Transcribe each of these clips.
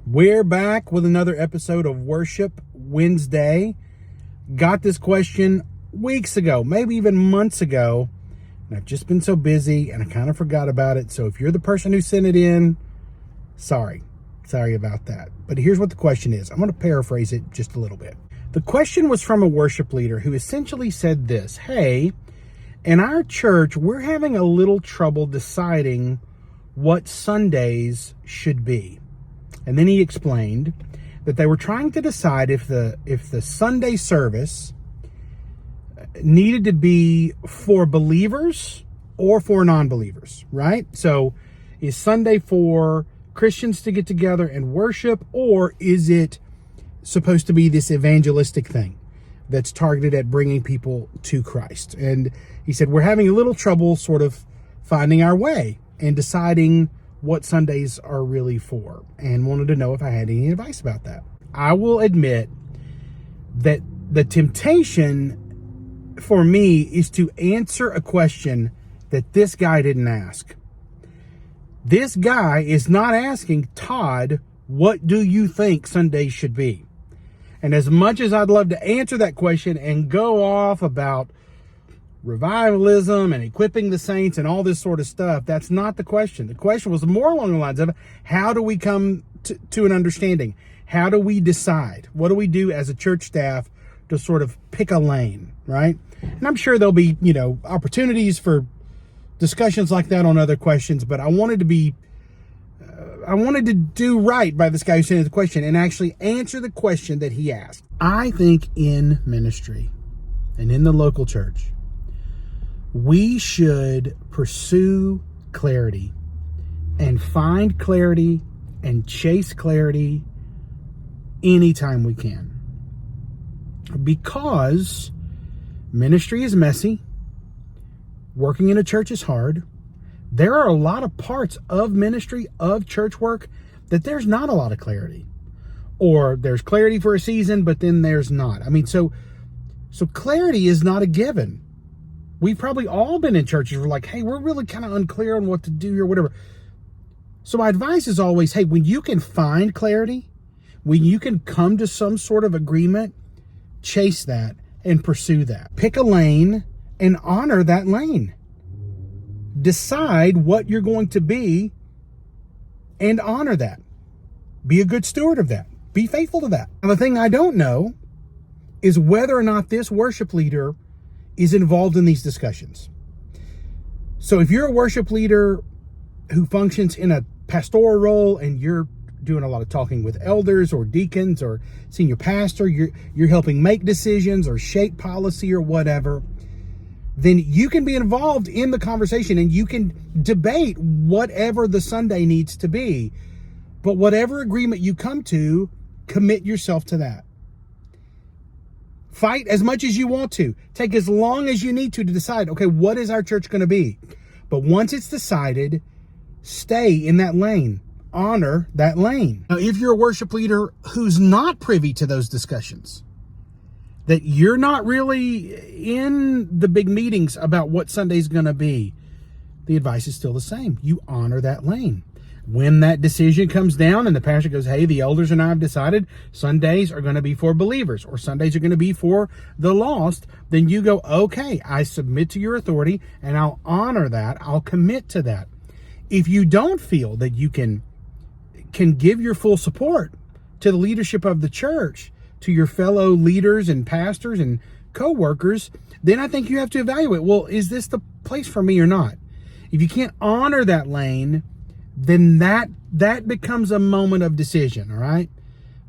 We're back with another episode of Worship Wednesday. Got this question weeks ago, maybe even months ago, and I've just been so busy and I kind of forgot about it. So if you're the person who sent it in, sorry about that. But here's what the question is. I'm going to paraphrase it just a little bit. The question was from a worship leader who essentially said this: hey, in our church, we're having a little trouble deciding what Sundays should be. And then he explained that they were trying to decide if the Sunday service needed to be for believers or for non-believers, right? So is Sunday for Christians to get together and worship, or is it supposed to be this evangelistic thing that's targeted at bringing people to Christ? And he said, we're having a little trouble sort of finding our way and deciding what Sundays are really for, and wanted to know if I had any advice about that. I will admit that the temptation for me is to answer a question that this guy didn't ask. This guy is not asking, Todd, what do you think Sundays should be? And as much as I'd love to answer that question and go off about revivalism and equipping the saints and all this sort of stuff, that's not the question. The question was more along the lines of, how do we come to an understanding? How do we decide? What do we do as a church staff to sort of pick a lane, right? And I'm sure there'll be, opportunities for discussions like that on other questions, but I wanted to do right by this guy who sent the question and actually answer the question that he asked. I think in ministry and in the local church, we should pursue clarity and find clarity and chase clarity anytime we can. Because ministry is messy. Working in a church is hard. There are a lot of parts of ministry, of church work, that there's not a lot of clarity. Or there's clarity for a season, but then there's not. So clarity is not a given. We've probably all been in churches where hey, we're really kind of unclear on what to do here, whatever. So my advice is always, hey, when you can find clarity, when you can come to some sort of agreement, chase that and pursue that. Pick a lane and honor that lane. Decide what you're going to be and honor that. Be a good steward of that. Be faithful to that. Now, the thing I don't know is whether or not this worship leader is involved in these discussions. So if you're a worship leader who functions in a pastoral role and you're doing a lot of talking with elders or deacons or senior pastor, you're helping make decisions or shape policy or whatever, then you can be involved in the conversation and you can debate whatever the Sunday needs to be. But whatever agreement you come to, commit yourself to that. Fight as much as you want to. Take as long as you need to decide, okay, what is our church going to be? But once it's decided, stay in that lane. Honor that lane. Now, if you're a worship leader who's not privy to those discussions, that you're not really in the big meetings about what Sunday's going to be, the advice is still the same. You honor that lane. When that decision comes down and the pastor goes, hey, the elders and I have decided Sundays are going to be for believers or Sundays are going to be for the lost, then you go, okay, I submit to your authority and I'll honor that. I'll commit to that. If you don't feel that you can give your full support to the leadership of the church, to your fellow leaders and pastors and co-workers, then I think you have to evaluate, well, is this the place for me or not? If you can't honor that lane, then that becomes a moment of decision, all right?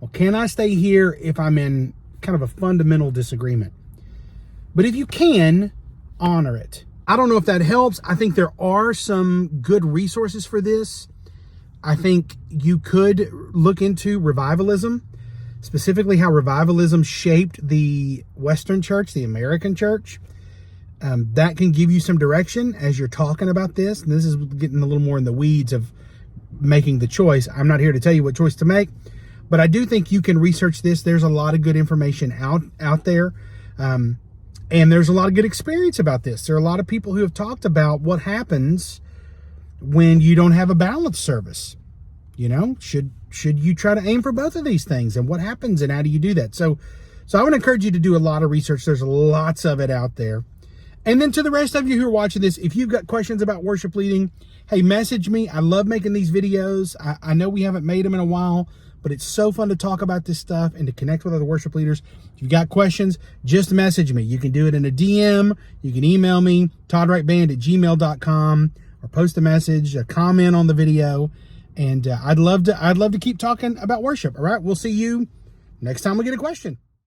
Well, can I stay here if I'm in kind of a fundamental disagreement? But if you can, honor it. I don't know if that helps. I think there are some good resources for this. I think you could look into revivalism, specifically how revivalism shaped the Western church, the American church. That can give you some direction as you're talking about this. And this is getting a little more in the weeds of making the choice. I'm not here to tell you what choice to make, but I do think you can research this. There's a lot of good information out there. And there's a lot of good experience about this. There are a lot of people who have talked about what happens when you don't have a balanced service. You know, should you try to aim for both of these things, and what happens and how do you do that? So I would encourage you to do a lot of research. There's lots of it out there. And then to the rest of you who are watching this, if you've got questions about worship leading, hey, message me. I love making these videos. I know we haven't made them in a while, but it's so fun to talk about this stuff and to connect with other worship leaders. If you've got questions, just message me. You can do it in a DM. You can email me, toddwrightband@gmail.com, or post a message, a comment on the video. And I'd love to keep talking about worship. All right, we'll see you next time we get a question.